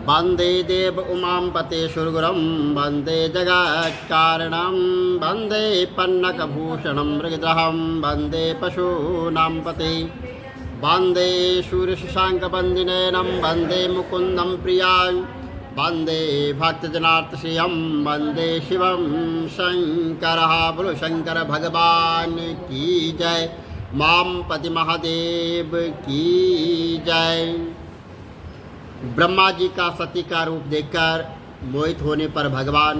वंदे देव उमां पतेशुरगुरं वंदे जगत्कारणं वंदे पन्नकभूषणं मृगद्रहं वंदे पशूनां पते वंदे शूरशशाङ्कवन्दिनयनं वंदे मुकुन्दं प्रियां वंदे भक्तजनार्तश्रियं वंदे शिवं शंकरः। बोलो शंकर भगवान की जय। मामपति महादेव की जय। ब्रह्मा जी का सती का रूप देखकर मोहित होने पर भगवान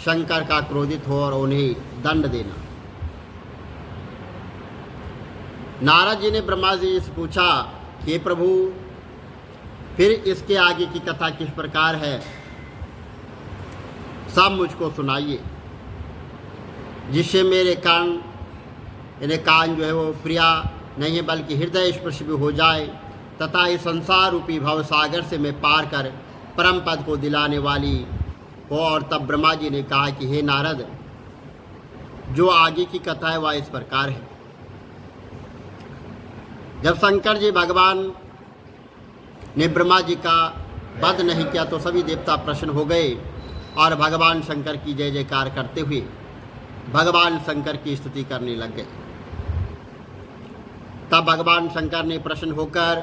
शंकर का क्रोधित हो और उन्हें दंड देना। नारद जी ने ब्रह्मा जी से पूछा, हे प्रभु, फिर इसके आगे की कथा किस प्रकार है, सब मुझको सुनाइए, जिससे मेरे कान जो है वो प्रिया नहीं है बल्कि हृदय स्पर्श भी हो जाए तथा इस संसार रूपी भव सागर से मैं पार कर परम पद को दिलाने वाली हो। और तब ब्रह्मा जी ने कहा कि हे नारद, जो आगे की कथा है वह इस प्रकार है। जब शंकर जी भगवान ने ब्रह्मा जी का वध नहीं किया तो सभी देवता प्रसन्न हो गए और भगवान शंकर की जय जयकार करते हुए भगवान शंकर की स्तुति करने लग गए। तब भगवान शंकर ने प्रसन्न होकर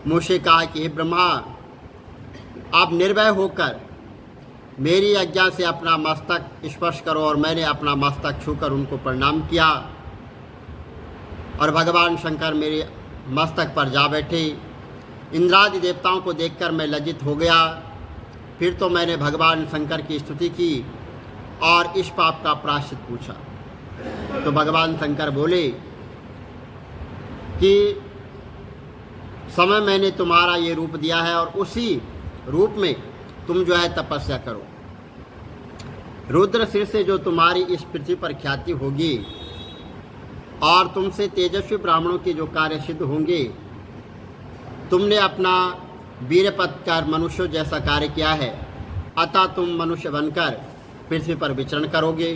मुझसे कहा कि हे ब्रह्मा, आप निर्भय होकर मेरी आज्ञा से अपना मस्तक स्पर्श करो। और मैंने अपना मस्तक छूकर उनको प्रणाम किया और भगवान शंकर मेरे मस्तक पर जा बैठे। इंद्रादि देवताओं को देखकर मैं लज्जित हो गया। फिर तो मैंने भगवान शंकर की स्तुति की और इस पाप का प्रायश्चित पूछा। तो भगवान शंकर बोले कि समय मैंने तुम्हारा ये रूप दिया है और उसी रूप में तुम जो है तपस्या करो। रुद्र सिर से जो तुम्हारी इस पृथ्वी पर ख्याति होगी और तुमसे तेजस्वी ब्राह्मणों के जो कार्य सिद्ध होंगे, तुमने अपना वीरपद कर मनुष्य जैसा कार्य किया है, अतः तुम मनुष्य बनकर पृथ्वी पर विचरण करोगे।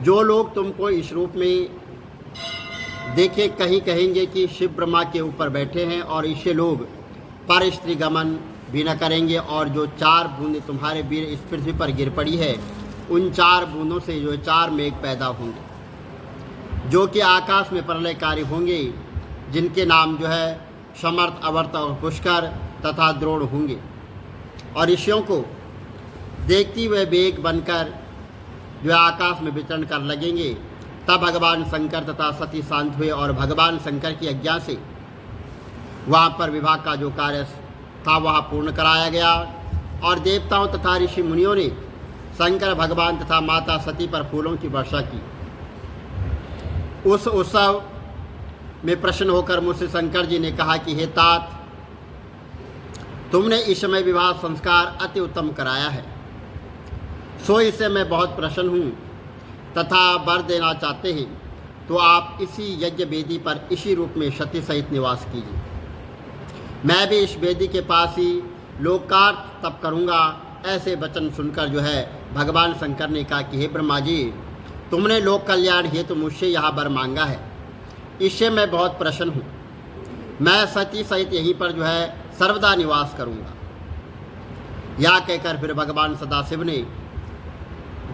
जो लोग तुमको इस रूप में देखे कहीं कहेंगे कि शिव ब्रह्मा के ऊपर बैठे हैं और इससे लोग पर स्त्री गमन भी न करेंगे। और जो 4 बूंदें तुम्हारे वीर इस पृथ्वी पर गिर पड़ी है, उन 4 बूंदों से जो 4 मेघ पैदा होंगे, जो कि आकाश में प्रलयकारी होंगे, जिनके नाम जो है समर्थ, अवर्त और पुष्कर तथा द्रोण होंगे। और ऋषियों को देखती हुए वेग बनकर जो आकाश में विचरण कर लगेंगे। तब भगवान शंकर तथा सती शांत हुए और भगवान शंकर की आज्ञा से वहाँ पर विवाह का जो कार्य था वह पूर्ण कराया गया। और देवताओं तथा ऋषि मुनियों ने शंकर भगवान तथा माता सती पर फूलों की वर्षा की। उस उत्सव में प्रसन्न होकर मुझसे शंकर जी ने कहा कि हे तात, तुमने इस समय विवाह संस्कार अति उत्तम कराया है, सो इससे मैं बहुत प्रसन्न हूँ तथा वर देना चाहते हैं तो आप इसी यज्ञ वेदी पर इसी रूप में सती सहित निवास कीजिए। मैं भी इस वेदी के पास ही लोकार्थ तप करूँगा। ऐसे वचन सुनकर जो है भगवान शंकर ने कहा कि हे ब्रह्मा जी, तुमने लोक कल्याण हेतु मुझसे यहाँ वर मांगा है, इससे मैं बहुत प्रसन्न हूँ। मैं सती सहित यहीं पर जो है सर्वदा निवास करूँगा। यह कहकर फिर भगवान सदाशिव ने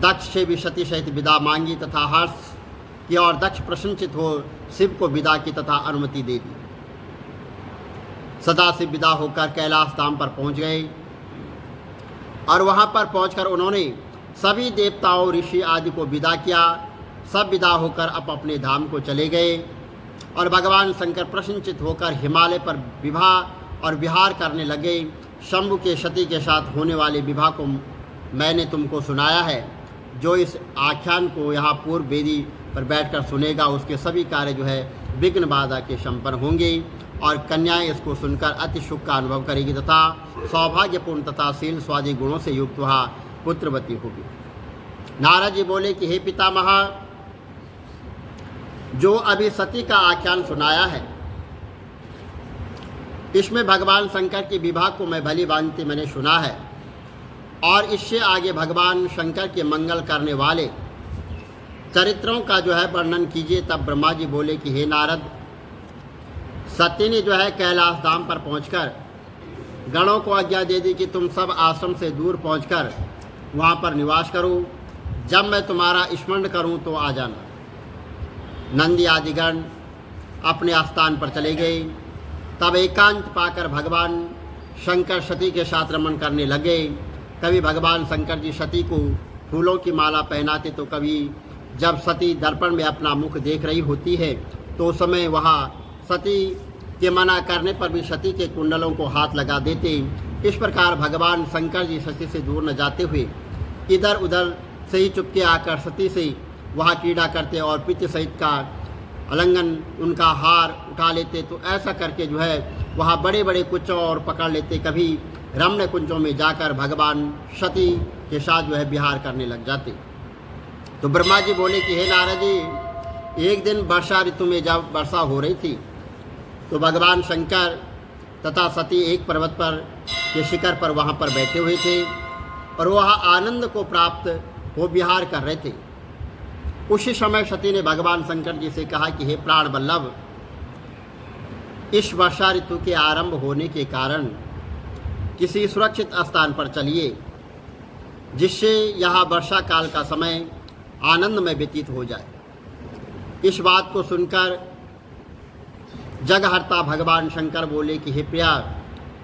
दक्ष से भी सती सहित विदा मांगी तथा हर्ष की और दक्ष प्रसन्नचित हो शिव को विदा की तथा अनुमति दे दी। सदाशिव विदा होकर कैलाश धाम पर पहुंच गए और वहां पर पहुंचकर उन्होंने सभी देवताओं ऋषि आदि को विदा किया। सब विदा होकर अपने धाम को चले गए और भगवान शंकर प्रसन्नचित होकर हिमालय पर विवाह और विहार करने लगे। शंभु के सती के साथ होने वाले विवाह को मैंने तुमको सुनाया है। जो इस आख्यान को यहाँ पूर्व वेदी पर बैठकर सुनेगा, उसके सभी कार्य जो है विघ्न बाधा के संपन्न होंगे और कन्याएं इसको सुनकर अति सुख का अनुभव करेगी तथा सौभाग्यपूर्ण तथा शील स्वादी गुणों से युक्त वह पुत्रवती होगी। नारद जी बोले कि हे पितामह, जो अभी सती का आख्यान सुनाया है, इसमें भगवान शंकर के विवाह को मैं भली भांति मैंने सुना है और इससे आगे भगवान शंकर के मंगल करने वाले चरित्रों का जो है वर्णन कीजिए। तब ब्रह्मा जी बोले कि हे नारद, सती ने जो है कैलाश धाम पर पहुंचकर गणों को आज्ञा दे दी कि तुम सब आश्रम से दूर पहुंचकर वहाँ पर निवास करो, जब मैं तुम्हारा स्मरण करूँ तो आ जाना। नंदी आदि गण अपने स्थान पर चले गए। तब एकांत पाकर भगवान शंकर सती के साथ रमण करने लगे। कभी भगवान शंकर जी सती को फूलों की माला पहनाते, तो कभी जब सती दर्पण में अपना मुख देख रही होती है तो उस समय वहाँ सती के मना करने पर भी सती के कुंडलों को हाथ लगा देते। इस प्रकार भगवान शंकर जी सती से दूर न जाते हुए इधर उधर से ही चुपके आकर सती से वहाँ क्रीड़ा करते और पित्त सहित का आलिंगन उनका हार उठा लेते। तो ऐसा करके जो है वहाँ बड़े बड़े कुचों और पकड़ लेते। कभी रमण कुंजों में जाकर भगवान सती के साथ जो है विहार करने लग जाते। तो ब्रह्मा जी बोले कि हे नारद जी, एक दिन वर्षा ऋतु में जब वर्षा हो रही थी तो भगवान शंकर तथा सती एक पर्वत पर के शिखर पर वहाँ पर बैठे हुए थे और वह आनंद को प्राप्त हो विहार कर रहे थे। उसी समय सती ने भगवान शंकर जी से कहा कि हे प्राण वल्लभ, इस वर्षा ऋतु के आरंभ होने के कारण किसी सुरक्षित स्थान पर चलिए, जिससे यहाँ वर्षा काल का समय आनंद में व्यतीत हो जाए। इस बात को सुनकर जगहर्ता भगवान शंकर बोले कि हे प्रिया,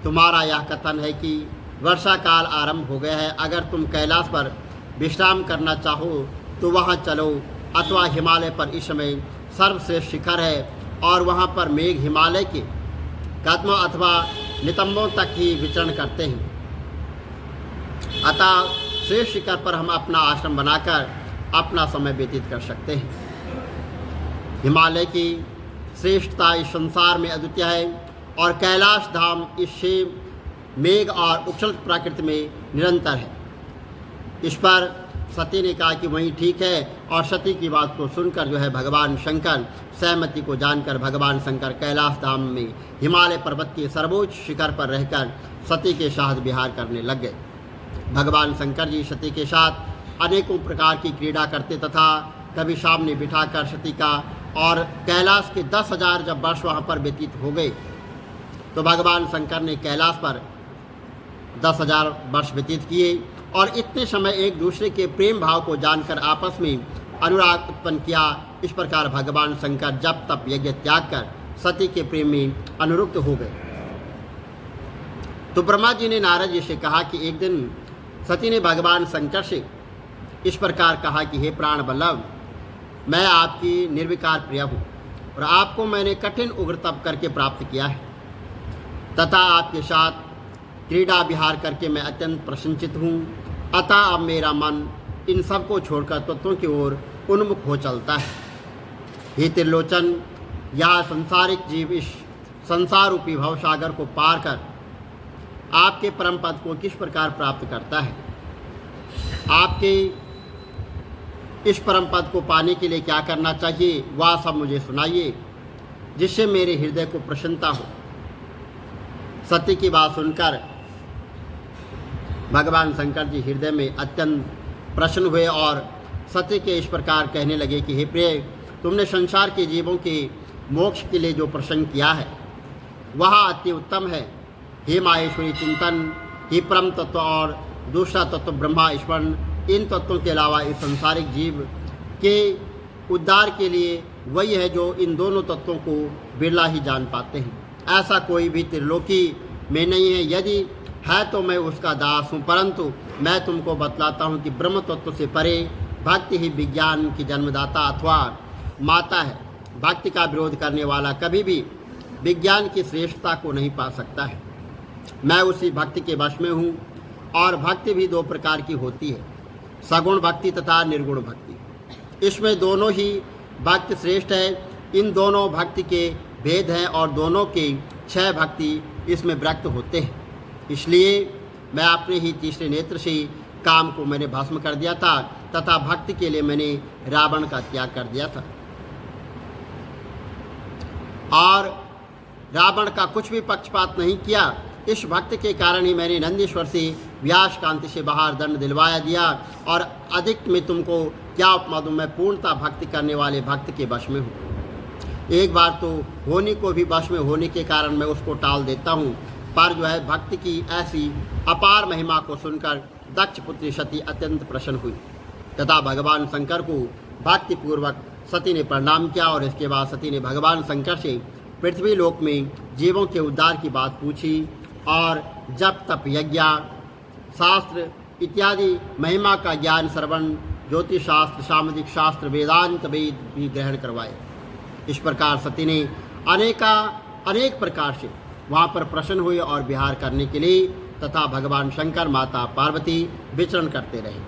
तुम्हारा यह कथन है कि वर्षा काल आरंभ हो गया है, अगर तुम कैलाश पर विश्राम करना चाहो तो वहाँ चलो, अथवा हिमालय पर इस समय सर्वश्रेष्ठ शिखर है और वहाँ पर मेघ हिमालय के कदमों अथवा नितंबों तक ही विचरण करते हैं। अतः श्रेष्ठ शिखर पर हम अपना आश्रम बनाकर अपना समय व्यतीत कर सकते हैं। हिमालय की श्रेष्ठता इस संसार में अद्वितीय है और कैलाश धाम इससे मेघ और उच्छल प्रकृति में निरंतर है। इस पर सती ने कहा कि वही ठीक है और सती की बात को सुनकर जो है भगवान शंकर सहमति को जानकर भगवान शंकर कैलाश धाम में हिमालय पर्वत के सर्वोच्च शिखर पर रहकर सती के साथ विहार करने लग गए। भगवान शंकर जी सती के साथ अनेकों प्रकार की क्रीड़ा करते तथा कभी सामने बिठाकर सती का और कैलाश के 10,000 जब वर्ष वहाँ पर व्यतीत हो गए तो भगवान शंकर ने कैलाश पर 10,000 वर्ष व्यतीत किए और इतने समय एक दूसरे के प्रेम भाव को जानकर आपस में अनुराग उत्पन्न किया। इस प्रकार भगवान शंकर जप तप यज्ञ त्याग कर सती के प्रेम में अनुरुक्त हो गए। तो ब्रह्मा जी ने नारद जी से कहा कि एक दिन सती ने भगवान शंकर से इस प्रकार कहा कि हे प्राण वल्लभ, मैं आपकी निर्विकार प्रिया हूँ और आपको मैंने कठिन उग्र तप करके प्राप्त किया है तथा आपके साथ क्रीड़ा विहार करके मैं अत्यंत प्रसन्नचित हूँ। अतः अब मेरा मन इन सब को छोड़कर तत्वों की ओर उन्मुख हो चलता है। हे त्रिलोचन, यह संसारिक जीव इस संसार रूपी भवसागर को पार कर आपके परम पद को किस प्रकार प्राप्त करता है? आपके इस परम पद को पाने के लिए क्या करना चाहिए, वह सब मुझे सुनाइए, जिससे मेरे हृदय को प्रसन्नता हो। सती की बात सुनकर भगवान शंकर जी हृदय में अत्यंत प्रसन्न हुए और सती के इस प्रकार कहने लगे कि हे प्रिय, तुमने संसार के जीवों के मोक्ष के लिए जो प्रसंग किया है वह अति उत्तम है। हे माहेश्वरी चिंतन, हे परम तत्व और दूसरा तत्व ब्रह्मा स्मरण, इन तत्वों के अलावा इस संसारिक जीव के उद्धार के लिए वही है जो इन दोनों तत्वों को बिरला ही जान पाते हैं। ऐसा कोई भी त्रिलोकी में नहीं है। यदि है तो मैं उसका दास हूँ, परंतु मैं तुमको बतलाता हूँ कि ब्रह्म तत्व से परे भक्ति ही विज्ञान की जन्मदाता अथवा माता है। भक्ति का विरोध करने वाला कभी भी विज्ञान की श्रेष्ठता को नहीं पा सकता है। मैं उसी भक्ति के वश में हूँ और भक्ति भी दो प्रकार की होती है, सगुण भक्ति तथा निर्गुण भक्ति। इसमें दोनों ही भक्ति श्रेष्ठ है। इन दोनों भक्ति के भेद हैं और दोनों के 6 भक्ति इसमें व्यक्त होते हैं। इसलिए मैं अपने ही तीसरे नेत्र से काम को मैंने भस्म कर दिया था तथा भक्ति के लिए मैंने रावण का त्याग कर दिया था और रावण का कुछ भी पक्षपात नहीं किया। इस भक्ति के कारण ही मैंने नंदीश्वर से व्यास कांति से बाहर दंड दिलवाया दिया और अधिक में तुमको क्या उपमा दूं, मैं पूर्णता भक्ति करने वाले भक्त के वश में हूँ। एक बार तो होनी को भी वश में होने के कारण मैं उसको टाल देता हूँ, पर जो है भक्ति की ऐसी अपार महिमा को सुनकर दक्ष पुत्री सती अत्यंत प्रसन्न हुई तथा भगवान शंकर को भक्तिपूर्वक सती ने प्रणाम किया। और इसके बाद सती ने भगवान शंकर से पृथ्वी लोक में जीवों के उद्धार की बात पूछी और जप तप यज्ञ शास्त्र इत्यादि महिमा का ज्ञान श्रवण ज्योतिष शास्त्र सामुद्रिक शास्त्र वेदांत वेद भी ग्रहण करवाए। इस प्रकार सती ने अनेक प्रकार से वहाँ पर प्रसन्न हुए और विहार करने के लिए तथा भगवान शंकर माता पार्वती विचरण करते रहे।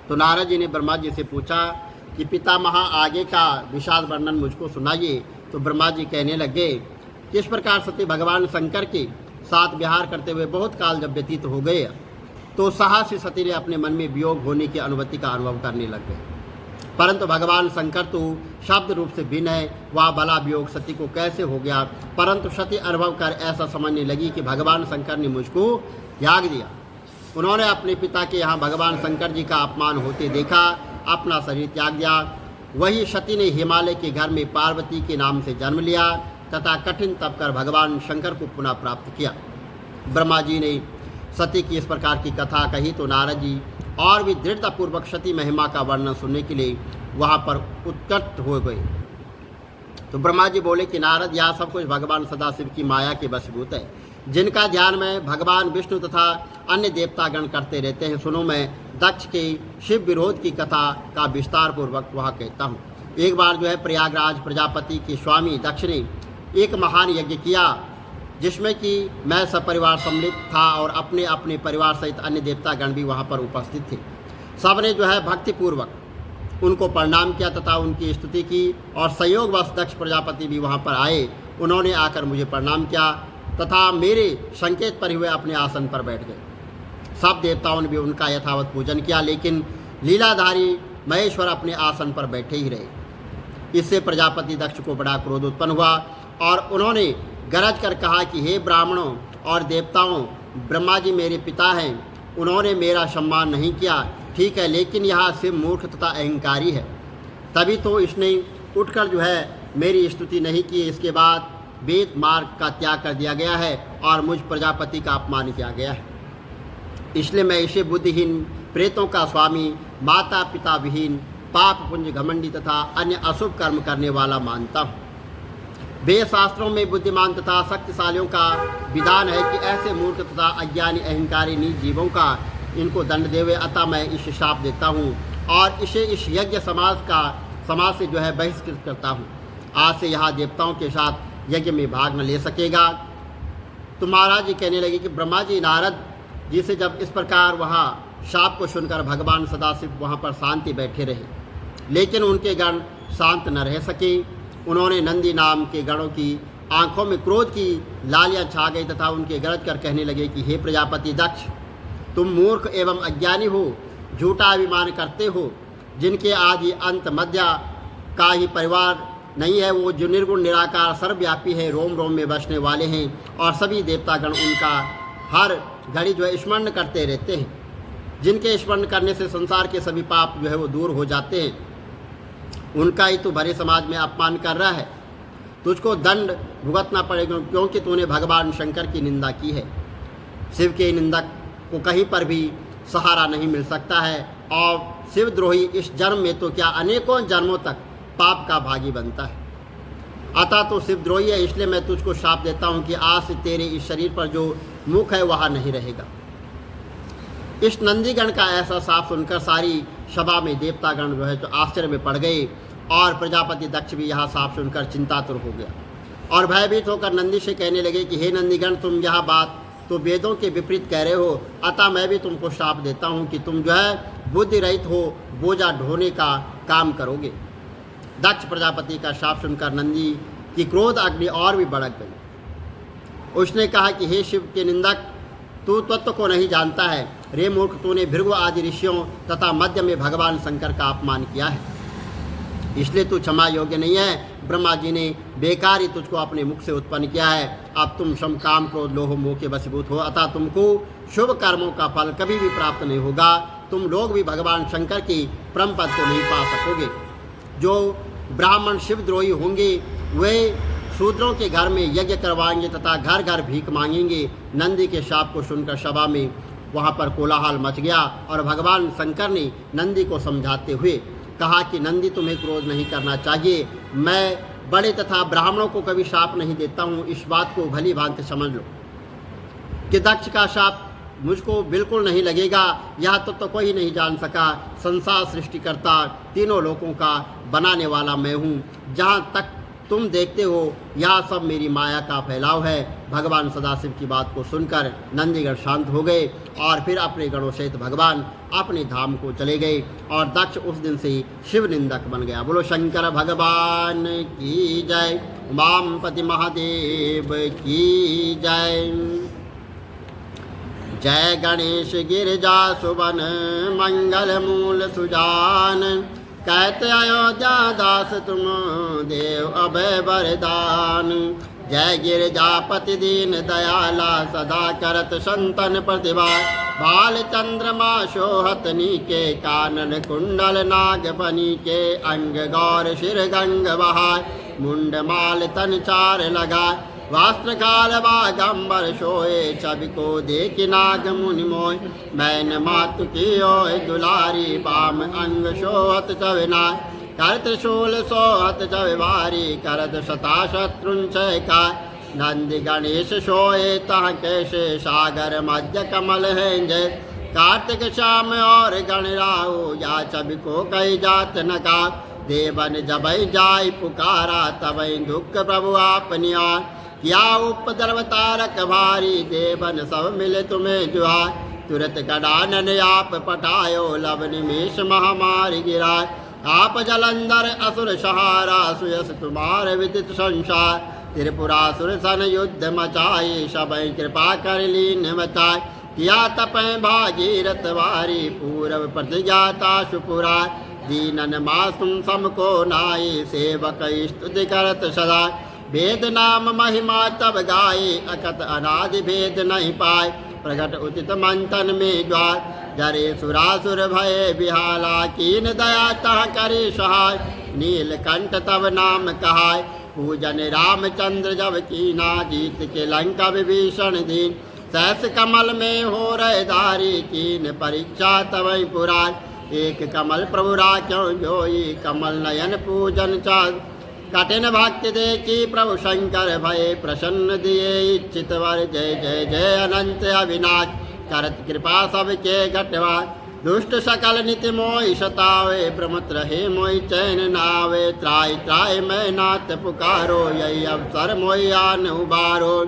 तो नारद जी ने ब्रह्मा जी से पूछा कि पितामह आगे का विशाल वर्णन मुझको सुनाइए। तो ब्रह्मा जी कहने लगे कि इस प्रकार सती भगवान शंकर के साथ विहार करते हुए बहुत काल जब व्यतीत हो गए तो साहसी सती ने अपने मन में वियोग होने की अनुभूति का अनुभव करने लग गए। परंतु भगवान शंकर तो शब्द रूप से भिन्न है, वह भला वियोग सती को कैसे हो गया। परंतु सती अनुभव कर ऐसा समझने लगी कि भगवान शंकर ने मुझको त्याग दिया। उन्होंने अपने पिता के यहाँ भगवान शंकर जी का अपमान होते देखा, अपना शरीर त्याग दिया। वही सती ने हिमालय के घर में पार्वती के नाम से जन्म लिया तथा कठिन तप कर भगवान शंकर को पुनः प्राप्त किया। ब्रह्मा जी ने सती की इस प्रकार की कथा कही तो नारद जी और भी दृढ़तापूर्वक सती महिमा का वर्णन सुनने के लिए वहाँ पर उत्कट हो गए। तो ब्रह्मा जी बोले कि नारद, यह सब कुछ भगवान सदाशिव की माया के वशीभूत है, जिनका ध्यान में भगवान विष्णु तथा अन्य देवतागण करते रहते हैं। सुनो, मैं दक्ष के शिव विरोध की कथा का विस्तार पूर्वक वहाँ कहता हूँ। एक बार जो है प्रयागराज प्रजापति के स्वामी दक्ष ने एक महान यज्ञ किया जिसमें कि मैं सपरिवार सम्मिलित था और अपने अपने परिवार सहित अन्य देवतागण भी वहाँ पर उपस्थित थे। सबने जो है भक्तिपूर्वक उनको प्रणाम किया तथा उनकी स्तुति की और संयोगवश दक्ष प्रजापति भी वहाँ पर आए। उन्होंने आकर मुझे प्रणाम किया तथा मेरे संकेत पर हुए अपने आसन पर बैठ गए। सब देवताओं ने भी उनका यथावत पूजन किया, लेकिन लीलाधारी महेश्वर अपने आसन पर बैठे ही रहे। इससे प्रजापति दक्ष को बड़ा क्रोध उत्पन्न हुआ और उन्होंने गरज कर कहा कि हे ब्राह्मणों और देवताओं, ब्रह्मा जी मेरे पिता हैं, उन्होंने मेरा सम्मान नहीं किया, ठीक है, लेकिन यह सिर्फ मूर्ख तथा अहंकारी है, तभी तो इसने उठकर जो है मेरी स्तुति नहीं की। इसके बाद वेद मार्ग का त्याग कर दिया गया है और मुझ प्रजापति का अपमान किया गया है। इसलिए मैं इसे बुद्धिहीन, प्रेतों का स्वामी, माता पिता विहीन, पाप पुंज घमंडी तथा अन्य अशुभ कर्म करने वाला मानता हूँ। वेद शास्त्रों में बुद्धिमान तथा शक्तिशालियों का विधान है कि ऐसे मूर्ख तथा अज्ञानी अहंकारी नीच जीवों का इनको दंड देवे। अतः मैं इसे शाप देता हूँ और इसे इस यज्ञ समाज से जो है बहिष्कृत करता हूँ। आज से यहाँ देवताओं के साथ यज्ञ में भाग न ले सकेगा। तो महाराज जी कहने लगे कि ब्रह्मा जी नारद जी से जब इस प्रकार वहाँ शाप को सुनकर भगवान सदाशिव वहाँ पर शांति बैठे रहे, लेकिन उनके गण शांत न रह सके। उन्होंने नंदी नाम के गणों की आंखों में क्रोध की लालियाँ छा गई तथा उनके गरज कर कहने लगे कि हे प्रजापति दक्ष, तुम मूर्ख एवं अज्ञानी हो, झूठा अभिमान करते हो, जिनके आदि अंत मध्य का ही परिवार नहीं है। वो जो निर्गुण निराकार सर्वव्यापी है, रोम रोम में बसने वाले हैं और सभी देवतागण उनका हर घड़ी जो है स्मरण करते रहते हैं, जिनके स्मरण करने से संसार के सभी पाप जो है वो दूर हो जाते हैं। उनका ही तो भरे समाज में अपमान कर रहा है। तुझको दंड भुगतना पड़ेगा क्योंकि तूने भगवान शंकर की निंदा की है। शिव के निंदक को कहीं पर भी सहारा नहीं मिल सकता है और शिवद्रोही इस जन्म में तो क्या अनेकों जन्मों तक पाप का भागी बनता है। अतः तो शिवद्रोही है, इसलिए मैं तुझको शाप देता हूँ कि आज से तेरे इस शरीर पर जो मुख है वह नहीं रहेगा। इस नंदीगण का ऐसा शाप सुनकर सारी सभा में देवतागण जो है तो आश्चर्य में पड़ गए और प्रजापति दक्ष भी यह शाप सुनकर चिंतातुर हो गया और भयभीत होकर नंदी से कहने लगे कि हे नंदीगण, तुम यह बात तो वेदों के विपरीत कह रहे हो, अतः मैं भी तुमको शाप देता हूँ कि तुम जो है बुद्धि रहित हो, बोझा ढोने का काम करोगे। दक्ष प्रजापति का शाप सुनकर नंदी की क्रोध अग्नि और भी भड़क गई। उसने कहा कि हे शिव के निंदक, तू तत्व को नहीं जानता है। रे मूर्ख, तूने भृगु आदि ऋषियों तथा मध्य में भगवान शंकर का अपमान किया है, इसलिए तू क्षमा योग्य नहीं है। ब्रह्मा जी ने बेकार ही तुझको अपने मुख से उत्पन्न किया है। अब तुम सम काम क्रोध लोह मोह के वशीभूत हो, अतः तुमको शुभ कर्मों का फल कभी भी प्राप्त नहीं होगा। तुम लोग भी भगवान शंकर की परम पद को नहीं पा सकोगे। जो ब्राह्मण शिवद्रोही होंगे वे शूद्रों के घर में यज्ञ करवाएंगे तथा घर घर भीख मांगेंगे। नंदी के शाप को सुनकर सभा में वहाँ पर कोलाहल मच गया और भगवान शंकर ने नंदी को समझाते हुए कहा कि नंदी, तुम्हें क्रोध नहीं करना चाहिए। मैं बड़े तथा ब्राह्मणों को कभी शाप नहीं देता हूँ। इस बात को भली भांति समझ लो कि दक्ष का शाप मुझको बिल्कुल नहीं लगेगा। यह तो कोई नहीं जान सका। संसार सृष्टिकर्ता, तीनों लोकों का बनाने वाला मैं हूँ। जहाँ तक तुम देखते हो यह सब मेरी माया का फैलाव है। भगवान सदाशिव की बात को सुनकर नंदीगण शांत हो गए और फिर अपने गणों सहित भगवान अपने धाम को चले गए और दक्ष उस दिन से शिव निंदक बन गया। बोलो शंकर भगवान की जय, उमापति महादेव की जय। जय गणेश गिरिजा सुवन मंगल मूल सुजान, कहते अयोध्या दास तुम देव अभय वरदान। जय गिरिजापति दीन दयाला, सदा करत संतन प्रतिभा। बाल चंद्रमा शोहत नीके, कानन कुंडल नाग बनी के। अंग गौर शिर गंग बहाय, मुंड माल तन चार लगा। वास्त्र काल बागंबर सोए, छवि को देख नाग मुनि मोय। मैन मातु की ओय दुलारी, बाम अंग सोहत चवना। कर त्रिशूल सोहत चविवारी, करत शता शत्रुंचय का। नंदी गणेश सोए तह कैसे, सागर मध्य कमल है जय। कार्तिक श्याम और गणराहु, या छवि को कई जात न का। देवन जबई जाय पुकारा, तबई दुख प्रभु आपनी आय। क्या उपद्रव तारक भारी, देवन सब मिले तुम्हें जुहार। तुरत गडानन आप पटायो, लब निमेष महामारी गिराय। आप जलंधर असुर सहारा, सुयस तुम्हार विदित संसार। त्रिपुरासुर सन युद्ध मचाई, सबई कृपा कर लीन मचाय। किया तपय भागीरथ वारी, पूरब प्रतिज्ञाता सुपुरा। दीनन मासुम समको नाई, सेवक स्तुति करत सदा। वेद नाम महिमा तब गाये, अकत अनादि भेद नहीं पाए। प्रगट उचित मंथन में द्वार, जरे सुरासुर भय बिहाला। कीन दया तह करे सहाय, नीलकंठ तब नाम कहाय। पूजन रामचंद्र जब कीना, जीत के लंका विभीषण दीन। सहस कमल में हो रहे धारी, कीन परीक्षा तवै पुराण। एक कमल प्रभु राख्यो जोई, कमल नयन पूजन चाल। कठिन भक्ति देखी प्रभु शंकर भय, प्रसन्न दिए इच्छित वर। जय जय जय अनंत अविनाश, करत कृपा सबके घटवा। दुष्ट सकल नित्य मोहि सतावे, भ्रमत रहे मोहि चैन नावे। त्राय त्राय मैं नाथ पुकारो, यही अवसर मोहि आन उबारो।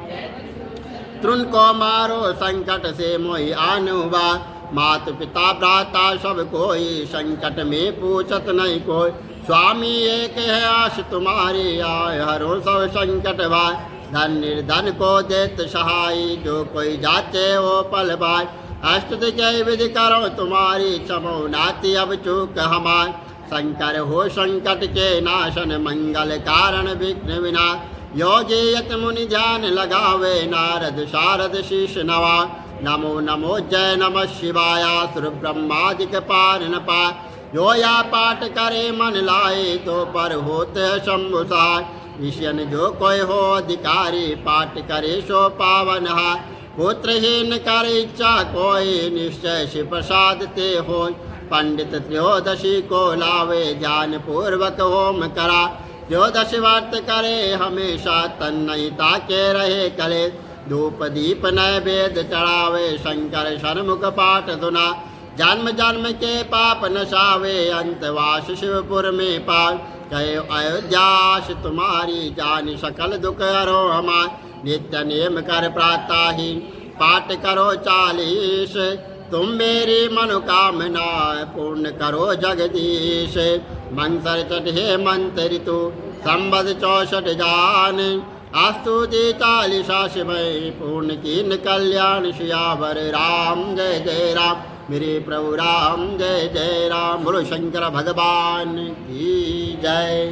तृण को मारो संकट से मोहि आन उबार। मात पिता भ्राता सब कोई, संकट में पूछत नहीं कोई। स्वामी एक है आश तुम्हारी, आय हरो सब संकट भाई। धन निर्धन को देत सहाय, जो कोई जाते वो पल भाई। अष्टदि जय विधि करो तुम्हारी, क्षमो नाति अब चूक हमार। शंकर हो संकट के नाशन, मंगल कारण विघ्न विनाश। योगी यत मुनि ध्यान लगावे, नारद शारद शीश नवा। नमो नमो जय नमः शिवाय, सुर ब्रह्मादिक पार न पाय। जो या पाठ करे मन लाए, तो पर होते शंभु सहाय। ऋषियन जो कोई हो अधिकारी, पाठ करे सो पावन हाय। पुत्रहीन कर इच्छा कोई, निश्चय शिव प्रसाद ते हो। पंडित त्रयोदशी को लावे, ज्ञान पूर्वक होम करा। त्रयोदशी व्रत करे हमेशा, तन नहीं ताके रहे कले। धूप दीप नैवेद्य चढ़ावे, शंकर सन्मुख पाठ सुना। जन्म जन्म के पाप नशावे, अंतवास शिवपुर में पार। कहे अयोध्यास तुम्हारी, जान सकल दुख हरो हमार। नित्य नेम कर प्रातः ही, पाठ करो 40। तुम मेरी मनोकामना, पूर्ण करो जगदीश। मंत्र चढ़े मंत्र ऋतु, संबद 64 जान। अस्तुति 40 शिवय, पूर्ण कीन कल्याण। सियावर राम जय जय राम, मेरे प्रभु राम जय जय राम। बोलो शंकर भगवान की जय।